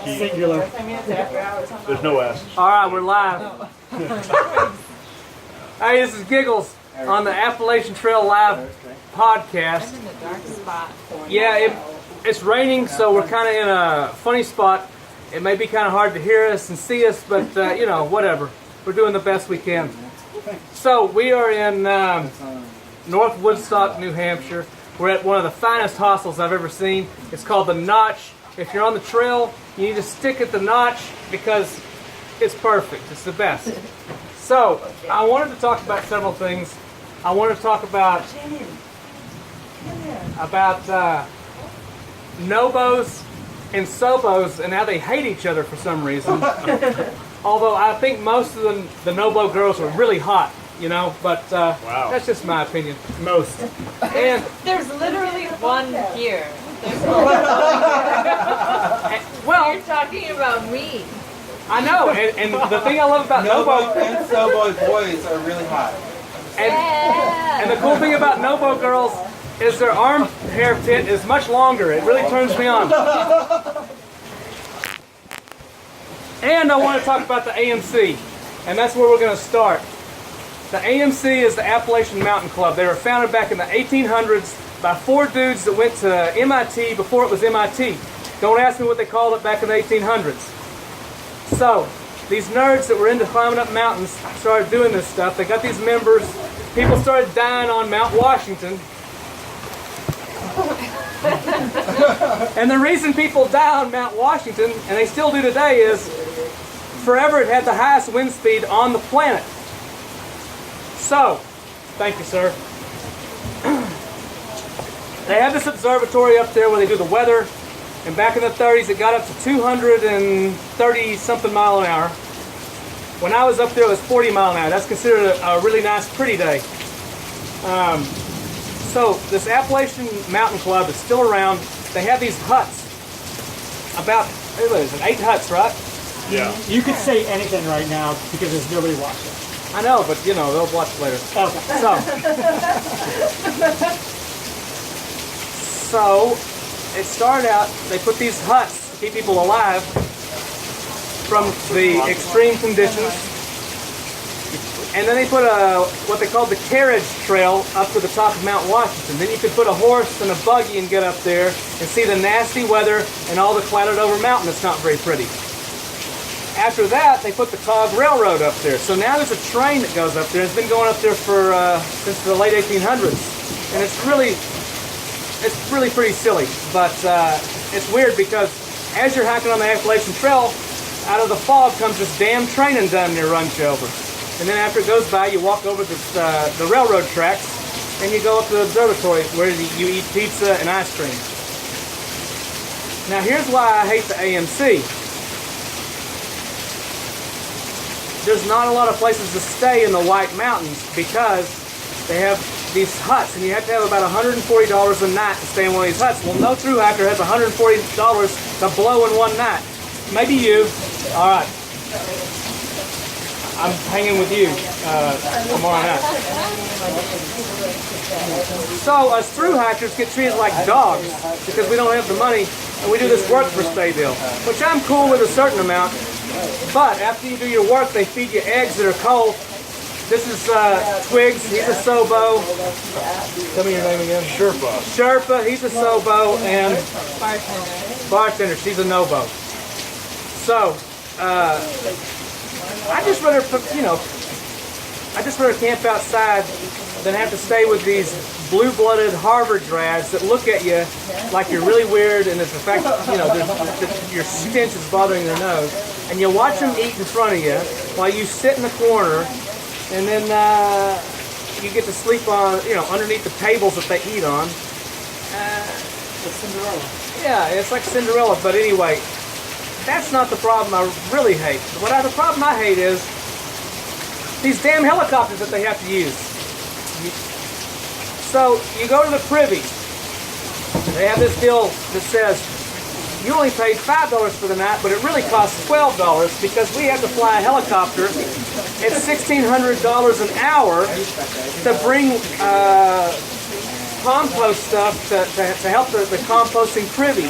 Singular. There's no S. All right, we're live. Hey, this is Giggles on the Appalachian Trail Live podcast. I'm in the dark spot. Yeah, it's raining, so we're kind of in a funny spot. It may be kind of hard to hear us and see us, but you know, whatever. We're doing the best we can. So we are in North Woodstock, New Hampshire. We're at one of the finest hostels I've ever seen. It's called The Notch. If you're on the trail, you need to stick at The Notch because it's perfect. It's the best. So I wanted to talk about several things. I wanted to talk about Nobos and Sobos and how they hate each other for some reason. Although I think most of the Nobo girls are really hot, you know, but Wow. That's just my opinion. Most. And There's literally one here. well, You're talking about me. I know, and the thing I love about Nobo Nobo and Sobo boys are really hot. and the cool thing about Nobo girls is their arm hair tint is much longer. It really turns me on. And I want to talk about the AMC, and that's where we're going to start. The AMC is the Appalachian Mountain Club. They were founded back in the 1800s by four dudes that went to MIT before it was MIT. Don't ask me what they called it back in the 1800s. So, these nerds that were into climbing up mountains started doing this stuff. They got these members. People started dying on Mount Washington. And the reason people die on Mount Washington, and they still do today, is forever it had the highest wind speed on the planet. So, thank you, sir. They have this observatory up there where they do the weather, and back in the 30s it got up to 230 something mile an hour. When I was up there it was 40 mile an hour. That's considered a really nice, pretty day. So this Appalachian Mountain Club is still around. They have these huts. About, what is it, 8 huts, right? Yeah. You could say anything right now because there's nobody watching. I know, but you know, they'll watch later. Okay. So it started out, they put these huts to keep people alive from the extreme conditions. And then they put what they called the carriage trail up to the top of Mount Washington. Then you could put a horse and a buggy and get up there and see the nasty weather and all the clouded over mountain that's not very pretty. After that, they put the Cog Railroad up there. So now there's a train that goes up there. It's been going up there for since the late 1800s. And it's really pretty silly. But it's weird because as you're hiking on the Appalachian Trail, out of the fog comes this damn train and damn near runs you over. And then after it goes by, you walk over the railroad tracks and you go up to the observatory where you eat pizza and ice cream. Now here's why I hate the AMC. There's not a lot of places to stay in the White Mountains because they have these huts, and you have to have about $140 a night to stay in one of these huts. Well, no true hiker has $140 to blow in one night. Maybe you. All right. I'm hanging with you tomorrow night. So us through hikers get treated like dogs because we don't have the money, and we do this work for stay deal, which I'm cool with a certain amount. But after you do your work, they feed you eggs that are cold. This is Twigs. He's a Sobo. Tell me your name again. Sherpa. He's a Sobo, and bartender. She's a Nobo. So I just rather camp outside than have to stay with these blue-blooded Harvard grads that look at you like you're really weird, and it's the fact your stench is bothering their nose, and you watch them eat in front of you while you sit in the corner, and then you get to sleep on underneath the tables that they eat on. It's Cinderella. Yeah, it's like Cinderella, but anyway. That's not the problem I really hate. The problem I hate is these damn helicopters that they have to use. So you go to the Privy. They have this deal that says you only paid $5 for the night, but it really costs $12 because we have to fly a helicopter at $1,600 an hour to bring compost stuff to help the composting Privy,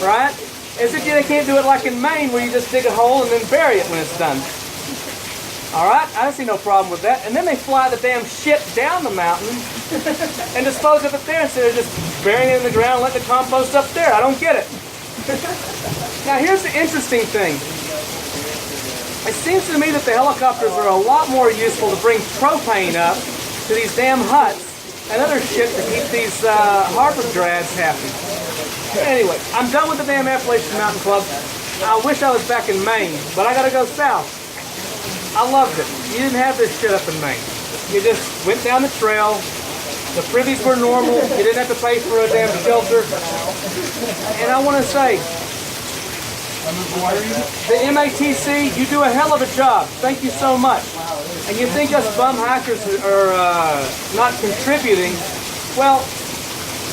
right? is that they can't do it like in Maine where you just dig a hole and then bury it when it's done. All right, I see no problem with that. And then they fly the damn shit down the mountain and dispose of it there instead of just burying it in the ground and let the compost up there. I don't get it. Now here's the interesting thing. It seems to me that the helicopters are a lot more useful to bring propane up to these damn huts and other shit to keep these harbor grads happy. Anyway, I'm done with the damn Appalachian Mountain Club. I wish I was back in Maine, but I gotta go south. I loved it. You didn't have this shit up in Maine. You just went down the trail. The privies were normal. You didn't have to pay for a damn shelter. And I want to say, the MATC, you do a hell of a job. Thank you so much. And you think us bum hikers are not contributing? Well,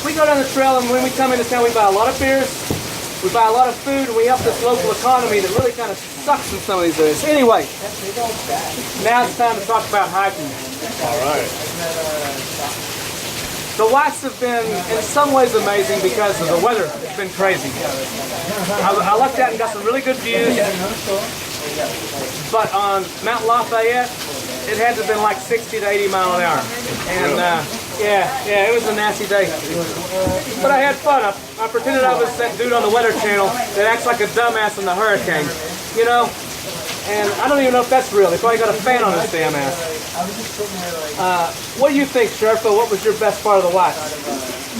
we go down the trail, and when we come into town, we buy a lot of beers, we buy a lot of food, and we help this local economy that really kind of sucks in some of these areas. Anyway, now it's time to talk about hiking. All right. The Whites have been, in some ways, amazing because of the weather. It's been crazy. I lucked out and got some really good views, but on Mount Lafayette, it had to have been like 60 to 80 mile an hour. And yeah, it was a nasty day. But I had fun. I pretended I was that dude on the Weather Channel that acts like a dumbass in the hurricane. You know? And I don't even know if that's real. They probably got a fan on his damn ass. What do you think, Sherpa? What was your best part of the watch?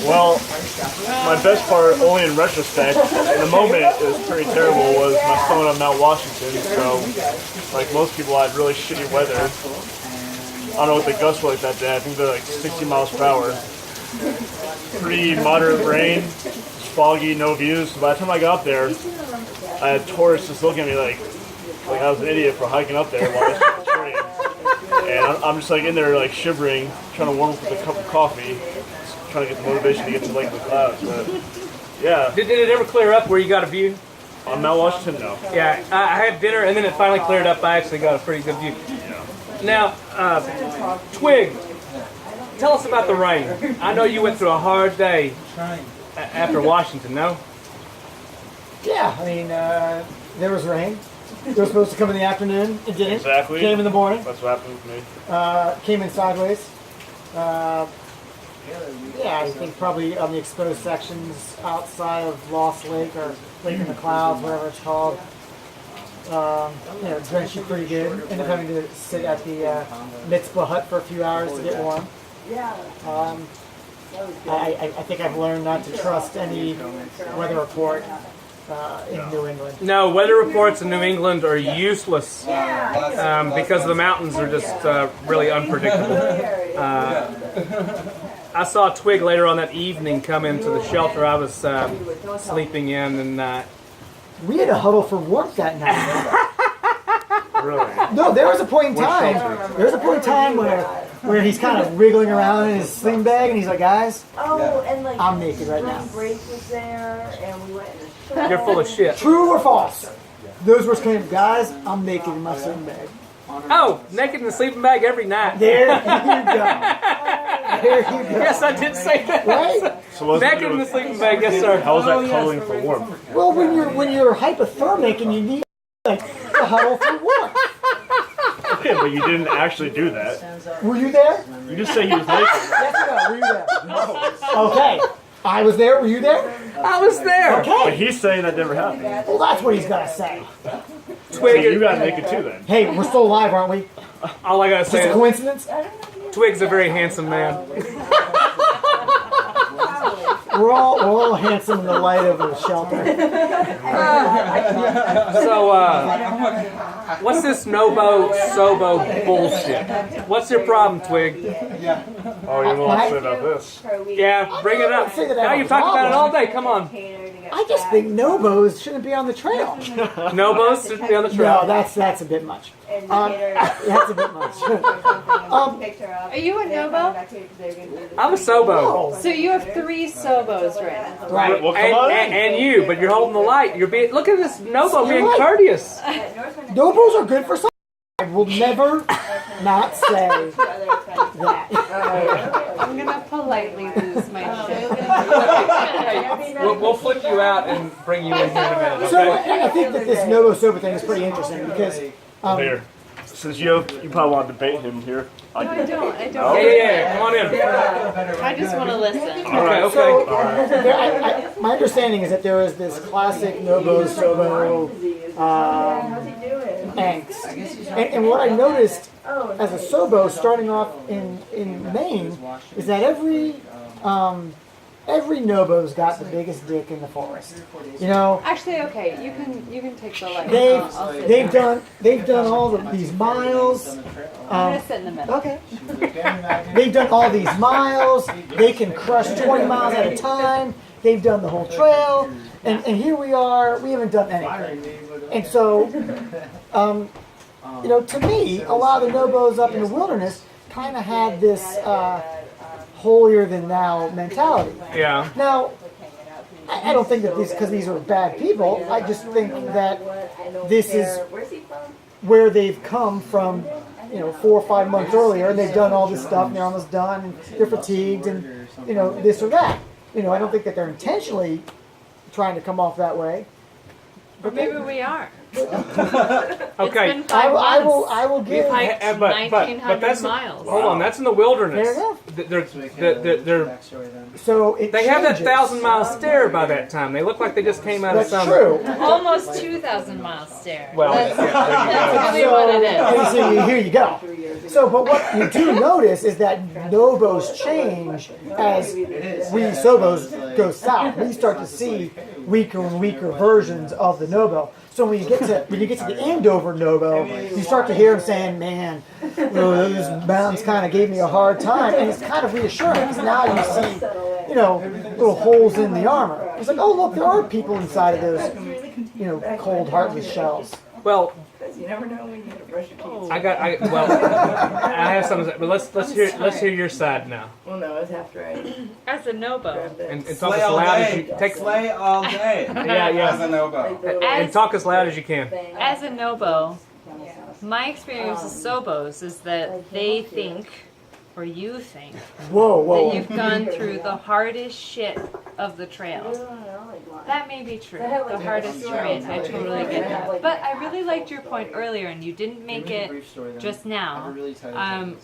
Well, my best part, only in retrospect, in the moment it was pretty terrible, was my stone on Mount Washington. So, like most people, I had really shitty weather. I don't know what the gusts were like that day. I think they're like 60 miles per hour. Pretty moderate rain, foggy, no views. So by the time I got up there, I had tourists just looking at me like I was an idiot for hiking up there while I was on the train. And I'm just like in there like shivering, trying to warm up with a cup of coffee, trying to get the motivation to get to Lake of the Clouds. But yeah. Did it ever clear up where you got a view? On Mount Washington, no. Yeah, I had dinner and then it finally cleared up. I actually got a pretty good view. Now, Twig, tell us about the rain. I know you went through a hard day after Washington, no? Yeah, I mean, there was rain. It was supposed to come in the afternoon. It didn't. Exactly. Came in the morning. That's what happened with me. Came in sideways. Yeah, I think probably on the exposed sections outside of Lost Lake or Lake in the Clouds, whatever it's called. Drenched you pretty good. Ended up having to sit at the mitzvah hut for a few hours to get warm. I think I've learned not to trust any weather report in New England. No, weather reports in New England are useless because the mountains are just really unpredictable. I saw Twig later on that evening come into the shelter I was sleeping in, and We had a huddle for warmth that night. Really? No, there was a point in What time. shelter? There was a point in time where he's kind of wriggling around in his sling bag, and he's like, "Guys, and like I'm naked right now." Break was there, and we went in the shower. you're full of shit. True or false? Those words came, guys. I'm naked in my sling bag. Oh, naked in the sleeping bag every night. There you go. There you go. Yes, I did say that. Right? So what's Naked in the sleeping bag, yes, sir. How was that cuddling for warmth? Well, when you're hypothermic and you need like a huddle for warmth. Okay, but you didn't actually do that. Were you there? You just say he was naked. Yes or no? Were you there? No. Okay. I was there. Were you there? I was there. But Okay. he's saying that never happened. Well, that's what he's gonna say. So you got naked too then. Hey, we're still alive, aren't we? All I gotta Just a say is coincidence? Twig's a very handsome man. We're all handsome in the light of the shelter. So, what's this Nobo-Sobo bullshit? What's your problem, Twig? Oh, you won't say about this. Yeah, bring it up. say that I Now have you've a talked about it all problem. day. Come on. I just think Nobos shouldn't be on the trail. Nobos should be on the trail. No, that's a bit much. That's a bit much. Are you a Nobo? I'm a Sobo. So you have 3 Sobos right now. Right. Well, come on. And you, but you're holding the light. You're being. Look at this Nobo being You're right. courteous. Nobos are good for some. I will never not say that. I'm gonna politely lose my shit. We'll flip you out and bring you in here in a minute, So okay? I think that this Novo sober thing is pretty interesting because Here, since you probably want to debate him here. No, I don't. I Yeah, don't. yeah. Come on in. I just want to listen. Okay, so okay. my understanding is that there is this classic Novo sobo angst, and what I noticed as a sobo starting off in Maine is that every Nobo's got the biggest dick in the forest. You know, Actually, okay. You can take the light. I'll sit they've down. done all these miles. I'm gonna sit in the middle. Okay. They've done all these miles. They can crush 20 miles at a time. They've done the whole trail, and here we are. We haven't done anything. And so, you know, to me, a lot of the Nobos up in the wilderness kind of had this holier than thou mentality. Yeah. Now, I don't think that because these are bad people. I just think that this is where they've come from, you know, 4 or 5 months earlier, and they've done all this stuff, and they're almost done, and they're fatigued, and, you know, this or that. You know, I don't think that they're intentionally trying to come off that way. Or maybe we are. Okay. It's been 5 months. I will give. We've hiked But 1,900 that's miles. Hold on, that's in the wilderness. Fair enough. They're So it they have that changes. 1,000-mile stare by that time. They look like they just came out That's of summer. true. Almost 2,000 mile stare. Well, That's yeah, really what it is. Here you go. So, but what you do notice is that Nobos change as we Sobos go south. We start to see weaker and weaker versions of the Nobo. So when you get to the Andover Nobo, you start to hear him saying, "Man, those mountains kind of gave me a hard time," and it's kind of reassuring because now you see, you know, little holes in the armor. It's like, oh look, there are people inside of those, you know, cold, heartless shells. well, You never know when you get to brush your teeth. I have something, to say, but let's hear your side now, Well, no, it's after I As a Nobo. grabbed it. and talk Slay as all loud as day. you take. Slay all day. Yeah. As a Nobo. And talk as loud as you can. As a Nobo, my experience with Sobos is that they think, or you think, Whoa, that whoa. you've gone through the hardest shit of the trail. That may be true. The hardest terrain. I totally get that. But I really liked your point earlier, and you didn't make it just now,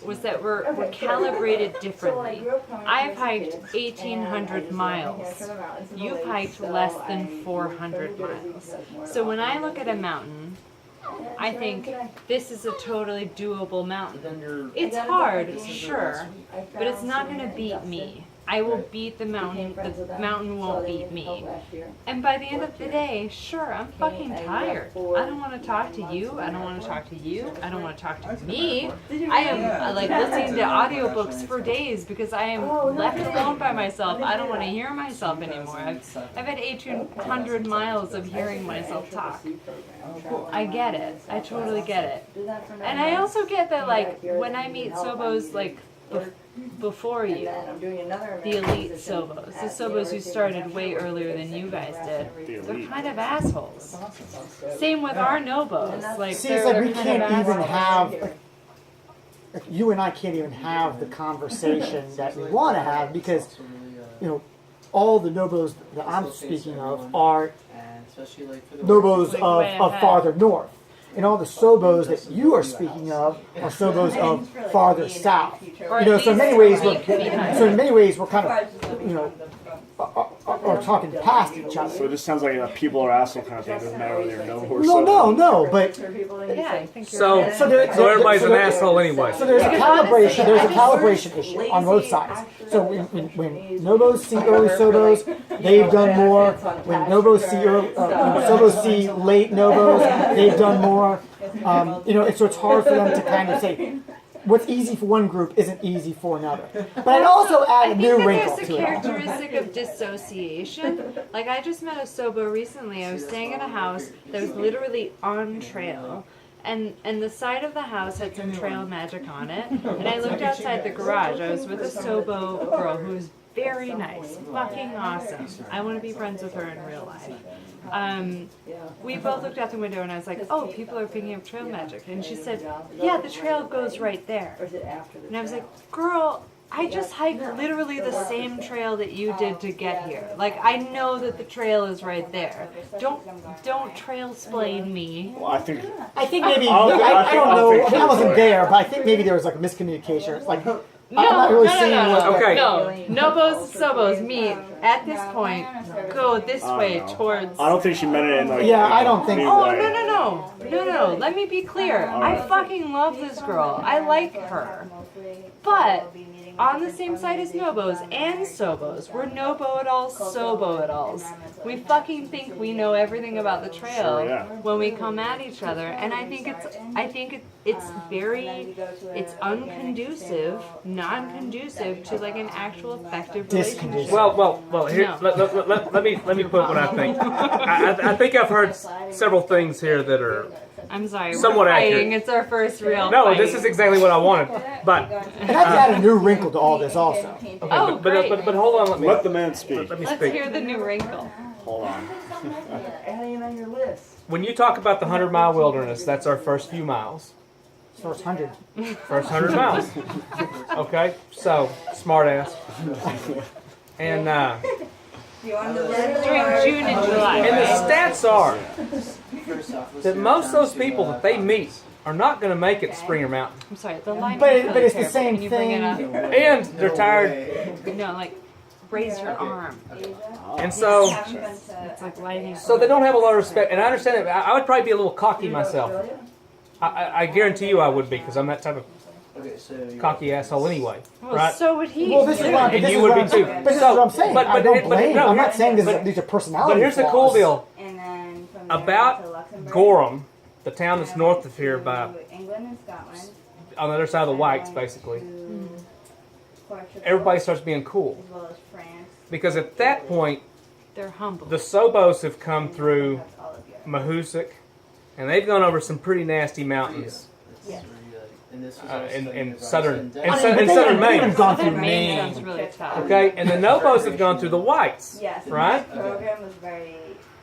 was that we're calibrated differently. I've hiked 1,800 miles. You've hiked less than 400 miles. So when I look at a mountain, I think this is a totally doable mountain. It's hard, sure, but it's not going to beat me. I will beat the mountain won't beat me. And by the end of the day, sure, I'm fucking tired. I don't want to talk to you. I don't want to talk to you. I don't want to talk to me. I am like listening to audiobooks for days because I am left alone by myself. I don't want to hear myself anymore. I've had 1,800 miles of hearing myself talk. I get it. I totally get it. And I also get that, like, when I meet Sobos, like, before you, the elite Sobos, the Sobos who started way earlier than you guys did, they're kind of assholes. Same with our Nobos. Like, See, it's like we can't even have, like, you and I can't even have the conversation that we want to have because, you know, all the Nobos that I'm speaking of are Nobos of farther north. And all the Sobos that you are speaking of are Sobos of farther south. You know, so in many ways we're kind of, you know, are talking past each So other. it just sounds like a people are asshole kind of thing. It doesn't matter whether you're no or No, but Yeah, I think you're So, right. so everybody's an asshole anyway. So there's a calibration issue on both sides. So when Nobos see early Sobos, they've done more. When Nobos see when Sobos see late Nobos, they've done more. You know, so it's hard for them to kind of say what's easy for one group isn't easy for another. But I'd also add a new wrinkle there's a to it. characteristic of dissociation. Like, I just met a Sobo recently. I was staying in a house that was literally on trail. And the side of the house had some trail magic on it. And I looked outside the garage. I was with a Sobo girl who was very nice, fucking awesome. I want to be friends with her in real life. we both looked out the window and I was like, oh, people are picking up trail magic. And she said, yeah, the trail goes right there. And I was like, girl, I just hiked literally the same trail that you did to get here. Like, I know that the trail is right there. Don't trail explain me. Well, I think maybe, I'll- I don't I'll know, think I mean, I wasn't so. there, but I think maybe there was like a miscommunication. It's like, No, I'm not really no, seeing no, what no, Okay. no. Nobos, Sobos meet at this point. Go this way towards. I don't think she meant it in like. Yeah, I don't think mean so. Oh, way. no. Let me be clear. I fucking love this girl. I like her. But on the same side as Nobos and Sobos, we're Nobo-it-alls, Sobo-it-alls. We fucking think we know everything about the trail Sure, yeah. when we come at each other, and I think it's unconducive, non-conducive to like an actual effective relationship. Disconducive. Well. Here, No. let me put what I think. I think I've heard several things here that are. I'm sorry, Somewhat we're fighting. accurate. It's our first real No, fight. this is exactly what I wanted. But And I've added a new wrinkle to all this also. Oh, great. but hold on. Let the man speak. Let me Let's speak. hear the new wrinkle. Hold on. Adding on your list. When you talk about the 100-mile wilderness, that's our first few miles. First 100. First 100 miles. Okay, so smart ass. And You on the list? During June and July, and the right? stats are that most of those people that they meet are not going to make it to Springer Mountain, I'm sorry, the line But is it- really but it's the terrible. same Can you bring it thing. up? and they're tired. No, like raise your arm. And so It's like lighting. they don't have a lot of respect. And I understand it. I would probably be a little cocky myself. I guarantee you I would be, because I'm that type of cocky asshole anyway, Well, right? so would he. Well, this is what, And this you is would what be I'm too. saying. But this is what I'm saying. I don't blame. no, I'm not saying but- these are personality But here's the cool flaws. deal And then from there about to Luxembourg, Gorham, the town that's north of here, by to England and Scotland, on the other side of the Wikes, basically. to Portugal, Everybody starts being cool, as well as France. because at that point They're humble. the Sobos have come through That's all of Europe. Mahoosuc, and they've gone over some pretty nasty mountains Yeah. in southern I mean, but in they southern haven't even Maine. gone through Southern Maine Maine. sounds really tough. Okay, and the Nobos have gone through the Whites. Yes. and Right? this program was very.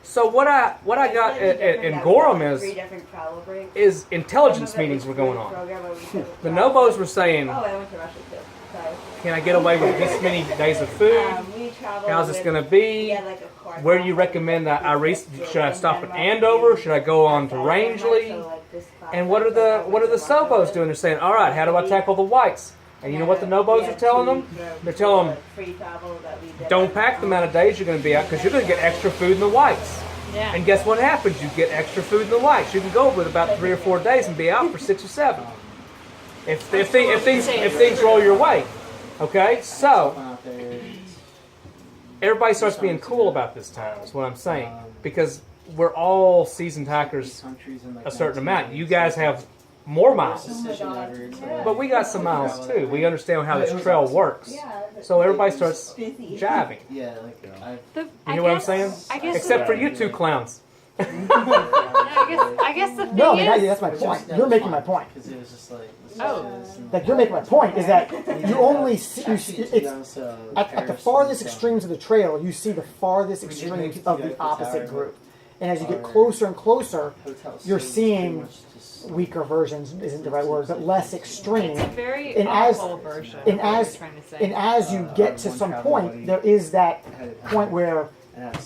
So what I got in Gorham Three is different travel breaks. intelligence Some of it meetings were was going through on. program where we took The travel. Nobos were saying, Oh, I went to Russia too. Sorry. "Can I get away with this many days of food? We traveled. How's this with- going to we be? had like a car Where do you class. recommend that I should I stop at Andover? Should I go on to Rangeley? So, like, this class, And what are the Sobos doing? They're saying, all right, how do I tackle the Whites? And you know what the Nobos are telling them? They're telling them, free travel that we did. don't pack the amount of days you're going to be out, because you're going to get extra food in the Whites. Yeah. And guess what happens? You get extra food in the Whites. You can go with about 3 or 4 days and be out for 6 or 7. If things roll your way. Okay? So, everybody starts being cool about this time, is what I'm saying. Because we're all seasoned hikers a certain amount. You guys have more miles. But we got some miles too. We understand how this trail works. So everybody starts jiving. Yeah, like You hear what I'm saying? I guess. Except for you two clowns. I guess the thing No, I mean, is. that's my point. You're making my point. because it was just like Oh. Like, you're making my point is that you only see, it's at the farthest extremes of the trail, you see the farthest extremes of the opposite group. And as you get closer and closer, you're seeing weaker versions, isn't the right word, but less extreme. It's a very And as- awful version. And of what as, you're trying to say. and as you get to some point, there is that point where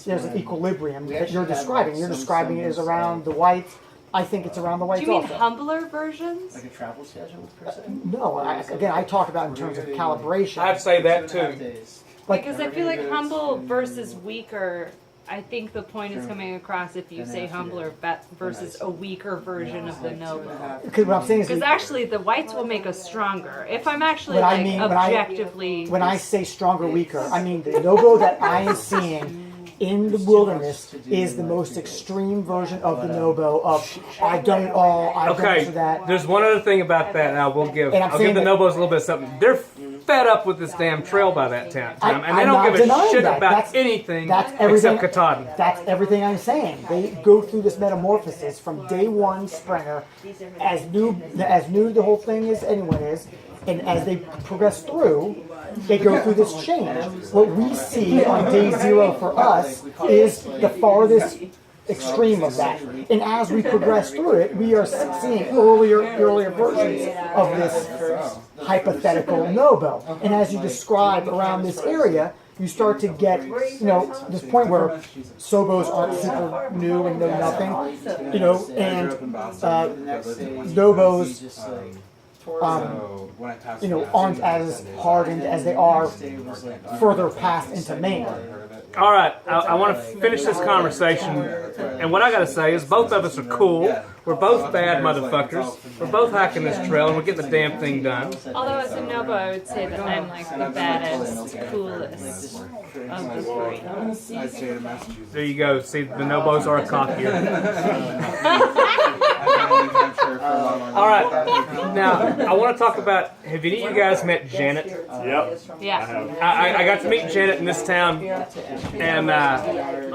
there's an equilibrium that you're describing. You're describing it as around the Whites. I think it's around the Do Whites you mean also. humbler versions? like a travel schedule per se. No, again, I talk about in terms of calibration. I'd say that 2.5 too. days. Like, Because I feel like humble versus weaker. I think the point is coming across if you say humbler versus a weaker version of the noble. because what I'm saying Because is, actually, the whites will make us stronger. If I'm actually What I like mean- objectively, when I say stronger, weaker, I mean the Nobo that I am seeing in the wilderness is the most extreme version of the Nobo of I've done it all, I've done this Okay, or that. there's one other thing about that, and I will give. And I'm I'll give saying the that- Nobos a little bit of something. They're fed up with this damn trail by that time, and they I'm don't not give a denying shit that. about That's- anything That's everything. except Katahdin. That's everything I'm saying. They go through this metamorphosis from day one, Springer, as new the whole thing is, anyone is, and as they progress through, they go through this change. What we see on day 0 for us is the farthest extreme of that. And as we progress through it, we are seeing earlier versions of this hypothetical Nobo. And as you describe around this area, you start to get, this point where Sobos aren't super new and know nothing, and Nobos, aren't as hardened as they are further past into Maine. All right, I want to finish this conversation, and what I got to say is both of us are cool. We're both bad motherfuckers. We're both hiking this trail, and we're getting the damn thing done. Although as a Nobo, I would say that I'm like the baddest, coolest of the three. There you go. See, the Nobos are a cockier. All right, now I want to talk about. Have any of you guys met Janet? Yep. Yeah. I got to meet Janet in this town, and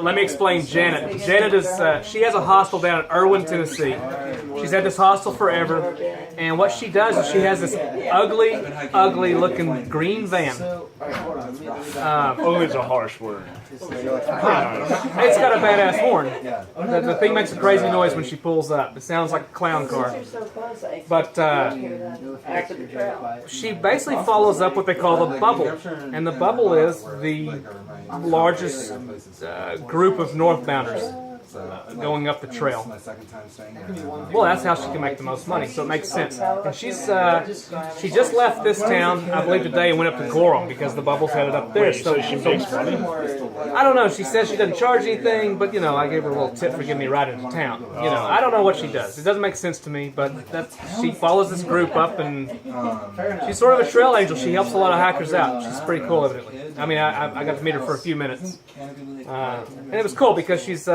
let me explain Janet. Janet is she has a hostel down in Irwin, Tennessee. She's had this hostel forever, and what she does is she has this ugly looking green van. Ugly is a harsh word. It's got a badass horn. The thing makes a crazy noise when she pulls up. It sounds like a clown car. But she basically follows up what they call the bubble. And the bubble is the largest group of northbounders going up the trail. Well, that's how she can make the most money, so it makes sense. And she just left this town, I believe today, and went up to Gorham because the bubble's headed up there. So she makes money? I don't know. She says she doesn't charge anything, but I gave her a little tip for giving me a ride into town. I don't know what she does. It doesn't make sense to me, but she follows this group up, and she's sort of a trail angel. She helps a lot of hikers out. She's pretty cool, evidently. I mean, I got to meet her for a few minutes, and it was cool because she's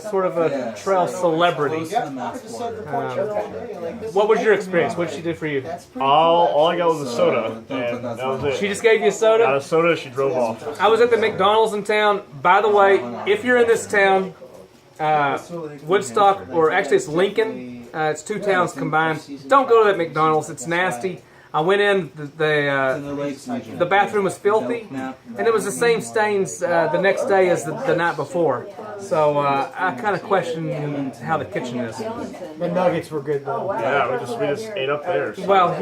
sort of a trail celebrity. What was your experience? What did she do for you? All I got was a soda, and that was it. She just gave you a soda? Got a soda, she drove off. I was at the McDonald's in town. By the way, if you're in this town, Woodstock, or actually it's Lincoln, it's two towns combined, don't go to that McDonald's. It's nasty. I went in, the bathroom was filthy, and it was the same stains the next day as the night before. So I kind of question how the kitchen is. The nuggets were good though. Yeah, we just ate up there. So. Well,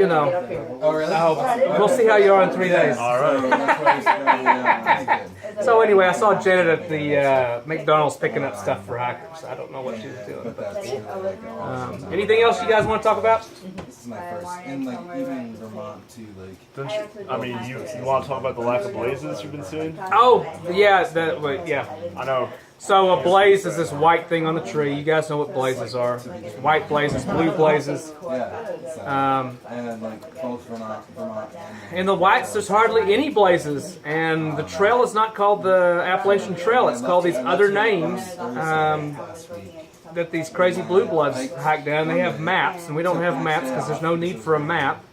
we'll see how you are in 3 days. All right. So anyway, I saw Janet at the McDonald's picking up stuff for hikers. I don't know what she was doing. But, anything else you guys want to talk about? This is my first, and even Vermont too. You want to talk about the lack of blazes you've been seeing? Oh, yeah, yeah. I know. So a blaze is this white thing on the tree. You guys know what blazes are. White blazes, blue blazes. And both Vermont In the whites, there's hardly any blazes. And the trail is not called the Appalachian Trail. It's called these other names that these crazy blue bloods hike down. They have maps, and we don't have maps because there's no need for a map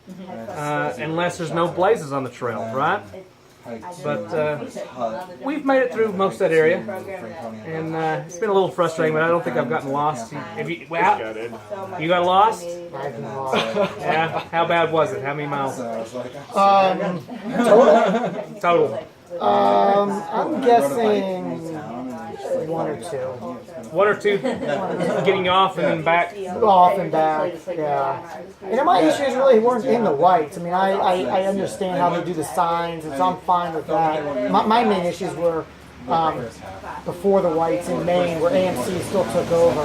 unless there's no blazes on the trail, right? But we've made it through most of that area, and it's been a little frustrating, but I don't think I've gotten lost. You got lost? Yeah. How bad was it? How many miles? Total. I'm guessing 1 or 2. 1 or 2 getting off and then back? Off and back, yeah. And my issues really weren't in the whites. I mean, I understand how they do the signs, and so I'm fine with that. My main issues were before the whites in Maine, where AMC still took over.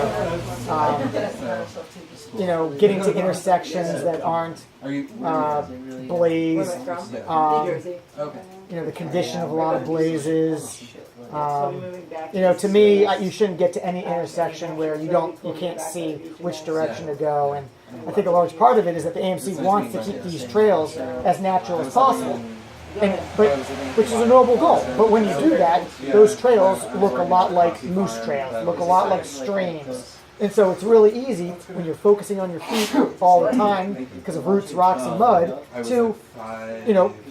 Getting to intersections that aren't blazed. The condition of a lot of blazes. To me, you shouldn't get to any intersection where you can't see which direction to go. And I think a large part of it is that the AMC wants to keep these trails as natural as possible. Which is a noble goal. But when you do that, those trails look a lot like moose trails, look a lot like streams. And so it's really easy when you're focusing on your feet all the time because of roots, rocks, and mud to,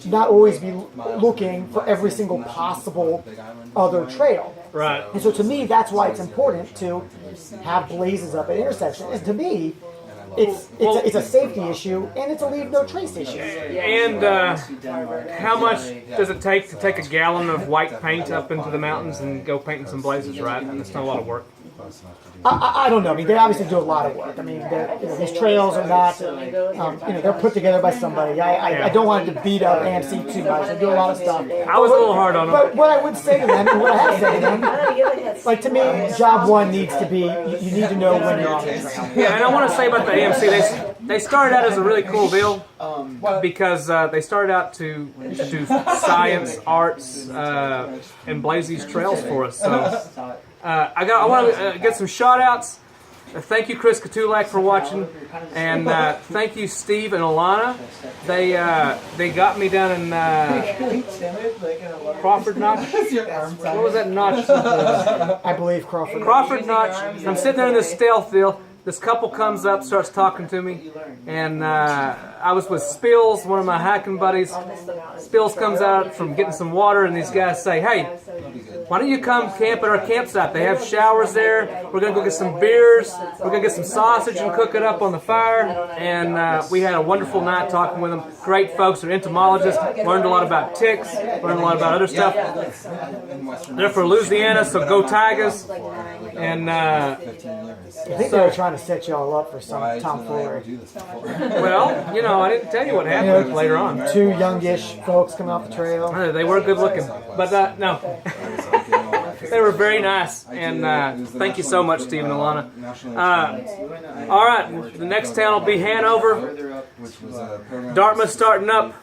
not always be looking for every single possible other trail. Right. And so to me, that's why it's important to have blazes up at intersections. And to me, it's a safety issue and it's a leave no trace issue. And how much does it take to take a gallon of white paint up into the mountains and go painting some blazes, right? It's not a lot of work. close enough to do. I don't know. I mean, they obviously do a lot of work. I mean, these trails are not, they're put together by somebody. I don't want it to beat up AMC too much. They do a lot of stuff. I was a little hard on them. But what I would say to them, and what I have said to them, like to me, job one needs to be, you need to know when you're on the trail. Yeah, and I want to say about the AMC, they started out as a really cool deal because they started out to do science, arts, and blaze these trails for us. So I want to get some shout outs. Thank you, Chris Katulak, for watching, and thank you, Steve and Alana. They got me down in Crawford Notch. What was that notch? I believe Crawford. Crawford Notch. I'm sitting there in this stealth deal. This couple comes up, starts talking to me, and I was with Spills, one of my hiking buddies. Spills comes out from getting some water, and these guys say, "Hey, why don't you come camp at our campsite? They have showers there. We're going to go get some beers. We're going to get some sausage and cook it up on the fire." And we had a wonderful night talking with them. Great folks. They're entomologists. Learned a lot about ticks. Learned a lot about other stuff. They're from Louisiana, so go Tigers. And I think they were trying to set y'all up for some tomfoolery. well, I didn't tell you what happened later on. Two youngish folks coming off the trail. They were good looking, but no. They were very nice, and thank you so much, Steve and Alana. All right, the next town will be Hanover. Dartmouth starting up.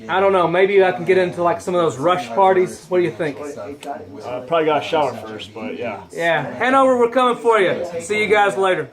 I don't know, maybe I can get into like some of those rush parties. What do you think? Probably got to shower first, but yeah. Yeah, Hanover, we're coming for you. See you guys later.